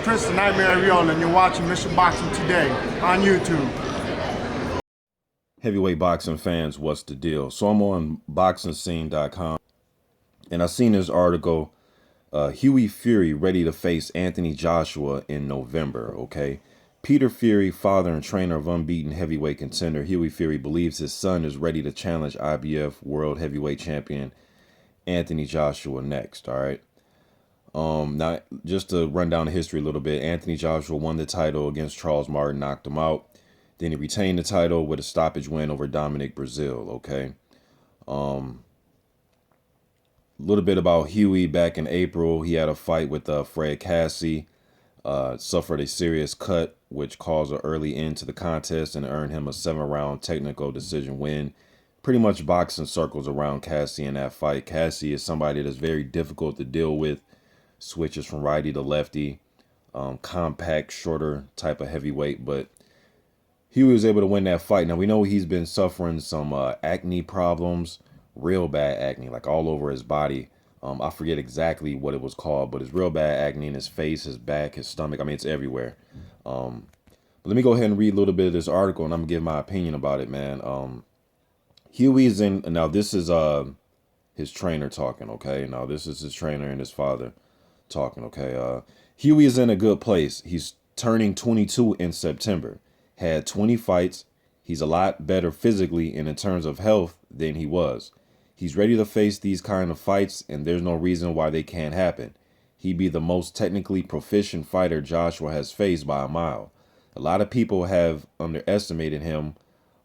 Chris the Nightmare Ariola, and you're watching Mission Boxing Today on YouTube. Heavyweight boxing fans, what's the deal? So I'm on boxingscene.com, and I seen this article, Hughie Fury ready to face Anthony Joshua in November, okay? Peter Fury, father and trainer of unbeaten heavyweight contender Hughie Fury, believes his son is ready to challenge IBF World Heavyweight Champion Anthony Joshua next, all right? Now, just to run down the history a little bit, Anthony Joshua won the title against Charles Martin, knocked him out. Then he retained the title with a stoppage win over Dominic Brazil, okay? A little bit about Hughie. Back in April, he had a fight with Fred Cassie, suffered a serious cut, which caused an early end to the contest and earned him a 7-round technical decision win. Pretty much boxing circles around Cassie in that fight. Cassie is somebody that's very difficult to deal with, switches from righty to lefty, compact, shorter type of heavyweight, but Hughie was able to win that fight. Now, we know he's been suffering some acne problems, real bad acne, like all over his body. I forget exactly what it was called, but it's real bad acne in his face, his back, his stomach. I mean, it's everywhere. But let me go ahead and read a little bit of this article, and I'm going to give my opinion about it, man. Hughie's in, now this is his trainer talking, okay? Now, this is his trainer and his father talking, okay? Hughie is in a good place. He's turning 22 in September. Had 20 fights. He's a lot better physically and in terms of health than he was. He's ready to face these kind of fights, and there's no reason why they can't happen. He'd be the most technically proficient fighter Joshua has faced by a mile. A lot of people have underestimated him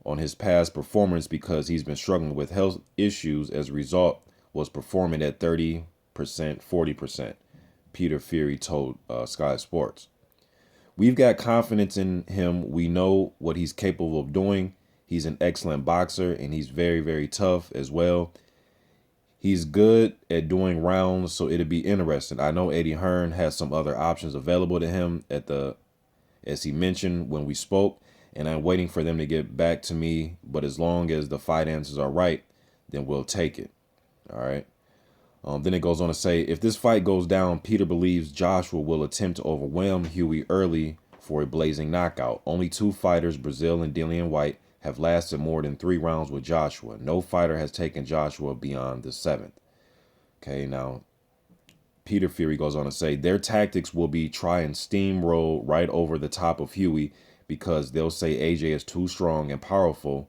on his past performance because he's been struggling with health issues. As a result, was performing at 30%, 40%, Peter Fury told Sky Sports. We've got confidence in him. We know what he's capable of doing. He's an excellent boxer, and he's very, very tough as well. He's good at doing rounds, so it'll be interesting. I know Eddie Hearn has some other options available to him as he mentioned when we spoke, and I'm waiting for them to get back to me. But as long as the fight answers are right, then we'll take it. All right. Then it goes on to say, if this fight goes down, Peter believes Joshua will attempt to overwhelm Hughie early for a blazing knockout. Only 2 fighters, Brazil and Dillian White, have lasted more than 3 rounds with Joshua. No fighter has taken Joshua beyond the 7th. Okay, now, Peter Fury goes on to say, their tactics will be try and steamroll right over the top of Hughie because they'll say AJ is too strong and powerful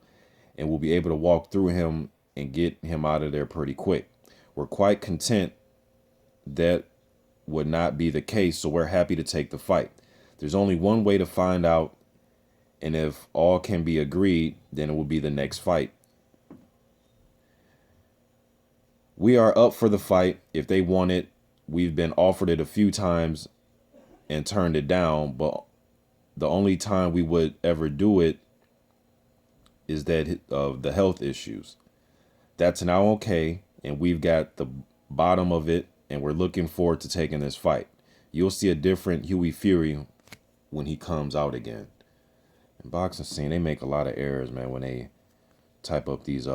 and will be able to walk through him and get him out of there pretty quick. We're quite content that would not be the case, so we're happy to take the fight. There's only one way to find out, and if all can be agreed, then it will be the next fight. We are up for the fight if they want it. We've been offered it a few times and turned it down, but the only time we would ever do it is that of the health issues. That's now okay. And we've got the bottom of it, and we're looking forward to taking this fight. You'll see a different Hughie Fury when he comes out again. In boxing scene, they make a lot of errors, man, when they type up these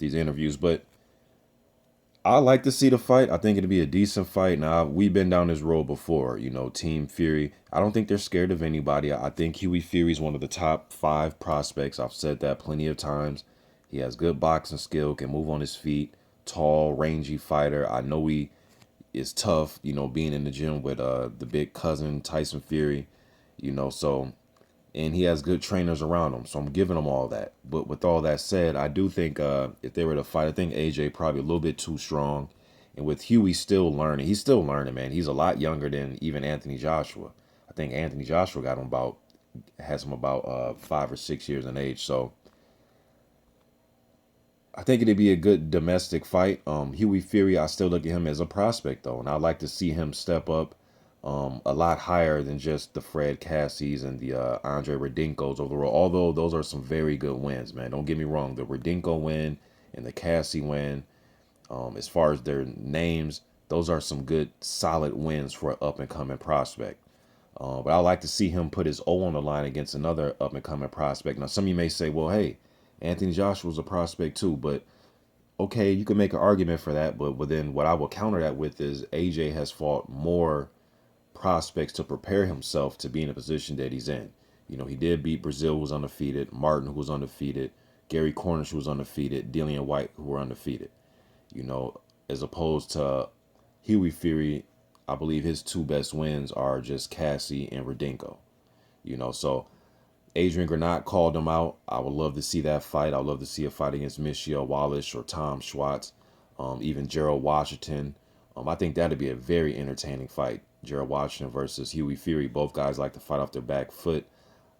interviews. But I like to see the fight. I think it'd be a decent fight. Now, we've been down this road before, you know, Team Fury. I don't think they're scared of anybody. I think Hughie Fury is one of the top 5 prospects. I've said that plenty of times. He has good boxing skill, can move on his feet, tall, rangy fighter. I know he is tough, you know, being in the gym with the big cousin, Tyson Fury, you know, so, and he has good trainers around him. So I'm giving him all that. But with all that said, I do think if they were to fight, I think AJ probably a little bit too strong. And with Hughie still learning, he's still learning, man. He's a lot younger than even Anthony Joshua. I think Anthony Joshua has him about 5 or 6 years in age. So I think it'd be a good domestic fight. Hughie Fury, I still look at him as a prospect, though. And I'd like to see him step up a lot higher than just the Fred Cassies and the Andre Radinkos overall. Although those are some very good wins, man. Don't get me wrong. The Radinko win and the Cassie win, as far as their names, those are some good, solid wins for an up-and-coming prospect. But I'd like to see him put his O on the line against another up-and-coming prospect. Now, some of you may say, well, hey, Anthony Joshua's a prospect too, but okay, you can make an argument for that. But then what I will counter that with is AJ has fought more prospects to prepare himself to be in a position that he's in. You know, he did beat Brazil, who was undefeated, Martin, who was undefeated, Gary Cornish, who was undefeated, Dillian White, who were undefeated. You know, as opposed to Hughie Fury, I believe his two best wins are just Cassie and Radenko. You know, so Adrian Granat called him out. I would love to see that fight. I would love to see a fight against Michelle Wallace or Tom Schwartz, even Gerald Washington. I think that'd be a very entertaining fight. Gerald Washington versus Hughie Fury. Both guys like to fight off their back foot.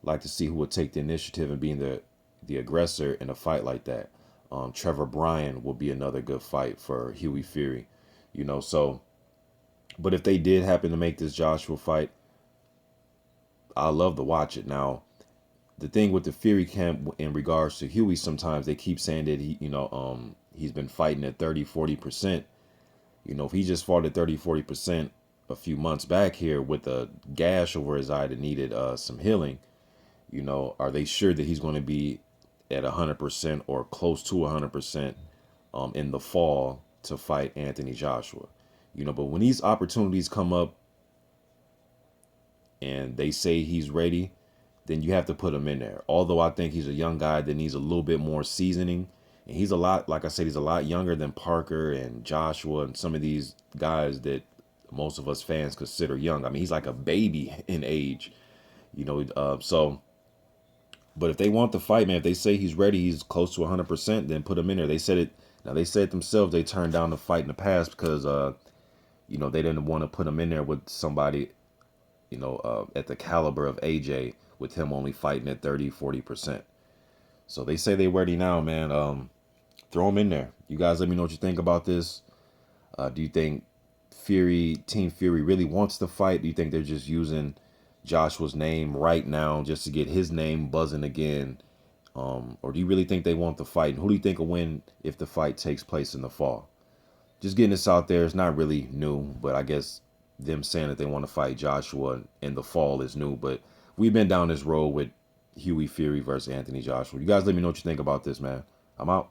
Like to see who would take the initiative and being the aggressor in a fight like that. Trevor Bryan will be another good fight for Hughie Fury. You know, so, but if they did happen to make this Joshua fight, I love to watch it. Now, the thing with the Fury camp in regards to Hughie, sometimes they keep saying that he's been fighting at 30-40%. You know, if he just fought at 30-40% a few months back here with a gash over his eye that needed some healing, you know, are they sure that he's going to be at 100% or close to 100% in the fall to fight Anthony Joshua? You know, but when these opportunities come up and they say he's ready, then you have to put him in there. Although I think he's a young guy that needs a little bit more seasoning. And he's a lot, like I said, he's a lot younger than Parker and Joshua and some of these guys that most of us fans consider young. I mean, he's like a baby in age, you know. But if they want the fight, man, if they say he's ready, he's close to 100%, then put him in there. They said it. Now, they said themselves they turned down the fight in the past because, you know, they didn't want to put him in there with somebody, you know, at the caliber of AJ, with him only fighting at 30-40%. So they say they're ready now, man. Throw him in there. You guys let me know what you think about this. Do you think Team Fury really wants to fight? Do you think they're just using Joshua's name right now just to get his name buzzing again? Or do you really think they want the fight? And who do you think will win if the fight takes place in the fall? Just getting this out there. It's not really new, but I guess them saying that they want to fight Joshua in the fall is new. But we've been down this road with Hughie Fury versus Anthony Joshua. You guys let me know what you think about this, man. I'm out.